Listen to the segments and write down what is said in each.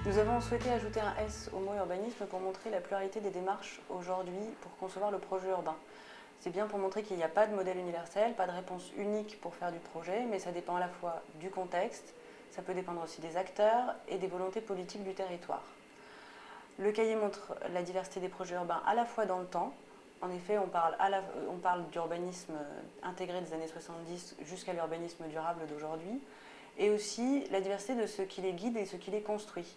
Nous avons souhaité ajouter un S au mot urbanisme pour montrer la pluralité des démarches aujourd'hui pour concevoir le projet urbain. C'est bien pour montrer qu'il n'y a pas de modèle universel, pas de réponse unique pour faire du projet, mais ça dépend à la fois du contexte, ça peut dépendre aussi des acteurs et des volontés politiques du territoire. Le cahier montre la diversité des projets urbains à la fois dans le temps. En effet, on parle d'urbanisme intégré des années 70 jusqu'à l'urbanisme durable d'aujourd'hui, et aussi la diversité de ce qui les guide et ce qui les construit.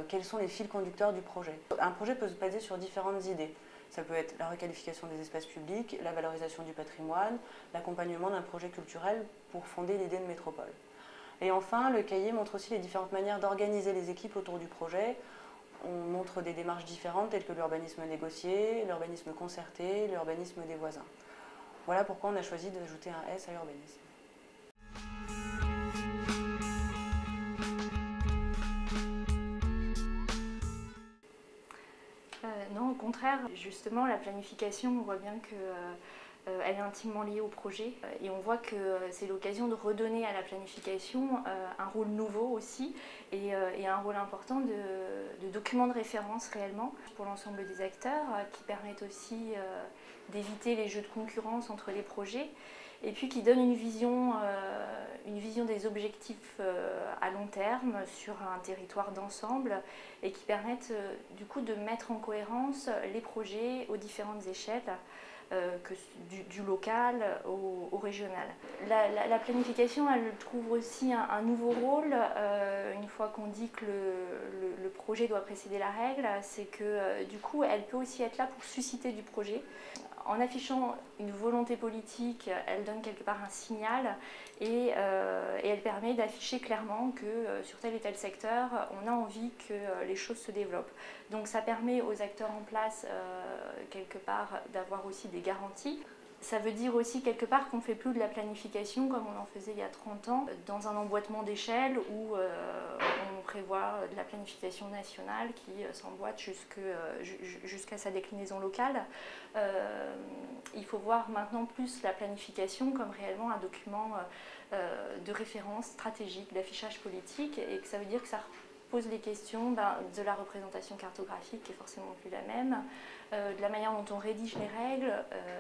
Quels sont les fils conducteurs du projet. Un projet peut se baser sur différentes idées. Ça peut être la requalification des espaces publics, la valorisation du patrimoine, l'accompagnement d'un projet culturel pour fonder l'idée de métropole. Et enfin, le cahier montre aussi les différentes manières d'organiser les équipes autour du projet. On montre des démarches différentes telles que l'urbanisme négocié, l'urbanisme concerté, l'urbanisme des voisins. Voilà pourquoi on a choisi d'ajouter un S à urbanisme. Non, au contraire, justement, la planification, on voit bien que elle est intimement liée au projet et on voit que c'est l'occasion de redonner à la planification un rôle nouveau aussi et un rôle important de document de référence réellement pour l'ensemble des acteurs qui permettent aussi d'éviter les jeux de concurrence entre les projets et puis qui donne une vision des objectifs à long terme sur un territoire d'ensemble et qui permettent du coup de mettre en cohérence les projets aux différentes échelles. Du local au régional. La planification, elle trouve aussi un nouveau rôle, une fois qu'on dit que le projet doit précéder la règle, c'est que du coup, elle peut aussi être là pour susciter du projet. En affichant une volonté politique, elle donne quelque part un signal et elle permet d'afficher clairement que sur tel et tel secteur, on a envie que les choses se développent. Donc ça permet aux acteurs en place, quelque part, d'avoir aussi des garanties. Ça veut dire aussi quelque part qu'on ne fait plus de la planification comme on en faisait il y a 30 ans, dans un emboîtement d'échelle où on prévoit de la planification nationale qui s'emboîte jusqu'à sa déclinaison locale. Il faut voir maintenant plus la planification comme réellement un document de référence stratégique, d'affichage politique, et que ça veut dire que ça pose les questions de la représentation cartographique qui est forcément plus la même, de la manière dont on rédige les règles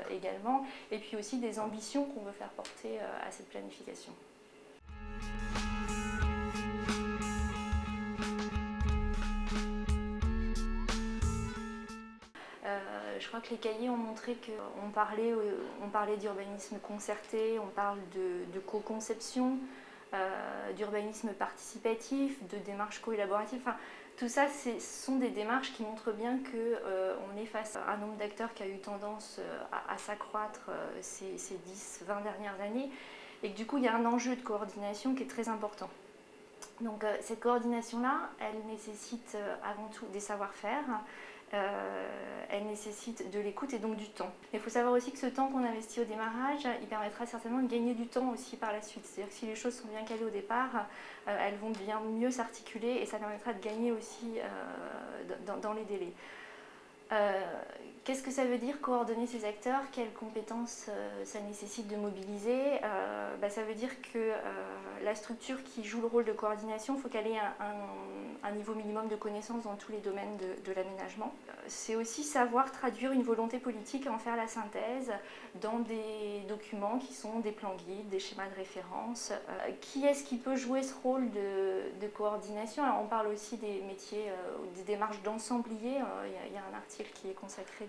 également, et puis aussi des ambitions qu'on veut faire porter à cette planification. Je crois que les cahiers ont montré qu'on parlait d'urbanisme concerté, on parle de co-conception, d'urbanisme participatif, de démarches collaboratives. Enfin, tout ça, ce sont des démarches qui montrent bien qu'on est face à un nombre d'acteurs qui a eu tendance à s'accroître ces 10-20 dernières années et que du coup, il y a un enjeu de coordination qui est très important. Donc cette coordination-là, elle nécessite avant tout des savoir-faire, elle nécessite de l'écoute et donc du temps. Il faut savoir aussi que ce temps qu'on investit au démarrage, il permettra certainement de gagner du temps aussi par la suite. C'est-à-dire que si les choses sont bien calées au départ, elles vont bien mieux s'articuler et ça permettra de gagner aussi dans les délais. Qu'est-ce que ça veut dire coordonner ces acteurs? Quelles compétences ça nécessite de mobiliser? Ça veut dire que la structure qui joue le rôle de coordination, il faut qu'elle ait un niveau minimum de connaissances dans tous les domaines de l'aménagement. C'est aussi savoir traduire une volonté politique et en faire la synthèse dans des documents qui sont des plans guides, des schémas de référence. Qui est-ce qui peut jouer ce rôle de coordination? Alors on parle aussi des métiers, des démarches d'ensemblier. Il y a un article qui est consacré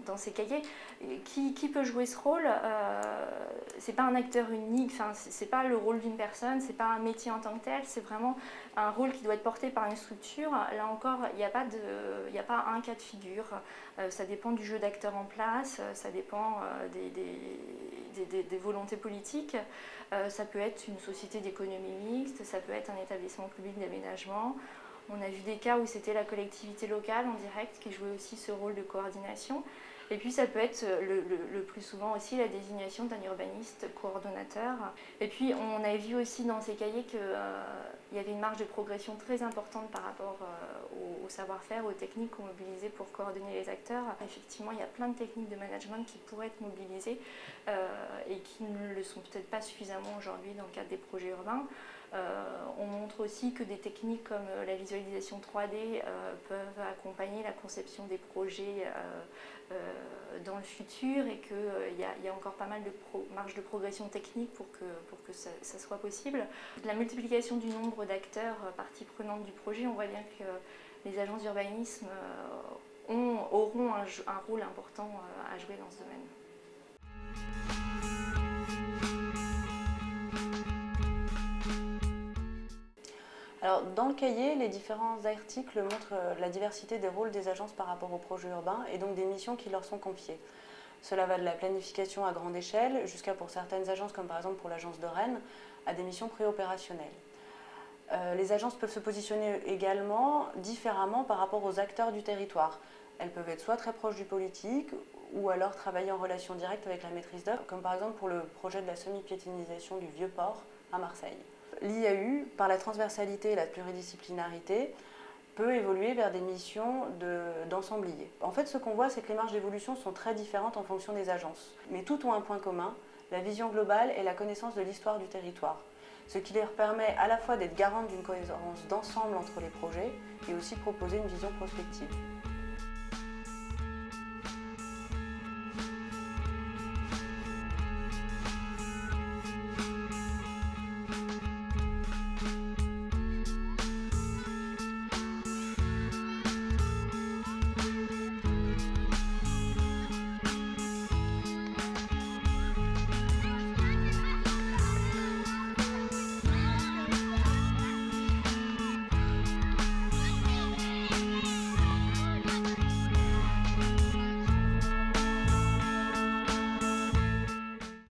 dans ces cahiers. Qui peut jouer ce rôle? C'est pas un acteur unique, c'est pas le rôle d'une personne, c'est pas un métier en tant que tel, c'est vraiment un rôle qui doit être porté par une structure. Là encore, il n'y a pas un cas de figure. Ça dépend du jeu d'acteurs en place, ça dépend des volontés politiques. Ça peut être une société d'économie mixte, ça peut être un établissement public d'aménagement. On a vu des cas où c'était la collectivité locale en direct qui jouait aussi ce rôle de coordination. Et puis ça peut être le plus souvent aussi la désignation d'un urbaniste coordonnateur. Et puis on a vu aussi dans ces cahiers qu'il y avait une marge de progression très importante par rapport au savoir-faire, aux techniques qu'on mobilisait pour coordonner les acteurs. Effectivement, il y a plein de techniques de management qui pourraient être mobilisées et qui ne le sont peut-être pas suffisamment aujourd'hui dans le cadre des projets urbains. On montre aussi que des techniques comme la visualisation 3D peuvent accompagner la conception des projets dans le futur et qu'il y a encore pas mal de marge de progression technique pour que ça soit possible. La multiplication du nombre d'acteurs parties prenantes du projet, on voit bien que les agences d'urbanisme auront un rôle important à jouer dans ce domaine. Alors, dans le cahier, les différents articles montrent la diversité des rôles des agences par rapport aux projets urbains et donc des missions qui leur sont confiées. Cela va de la planification à grande échelle jusqu'à, pour certaines agences, comme par exemple pour l'agence de Rennes, à des missions préopérationnelles. Les agences peuvent se positionner également différemment par rapport aux acteurs du territoire. Elles peuvent être soit très proches du politique ou alors travailler en relation directe avec la maîtrise d'œuvre, comme par exemple pour le projet de la semi-piétonisation du Vieux-Port à Marseille. L'IAU, par la transversalité et la pluridisciplinarité, peut évoluer vers des missions d'ensemblier. En fait, ce qu'on voit, c'est que les marges d'évolution sont très différentes en fonction des agences. Mais toutes ont un point commun, la vision globale et la connaissance de l'histoire du territoire. Ce qui leur permet à la fois d'être garantes d'une cohérence d'ensemble entre les projets et aussi de proposer une vision prospective.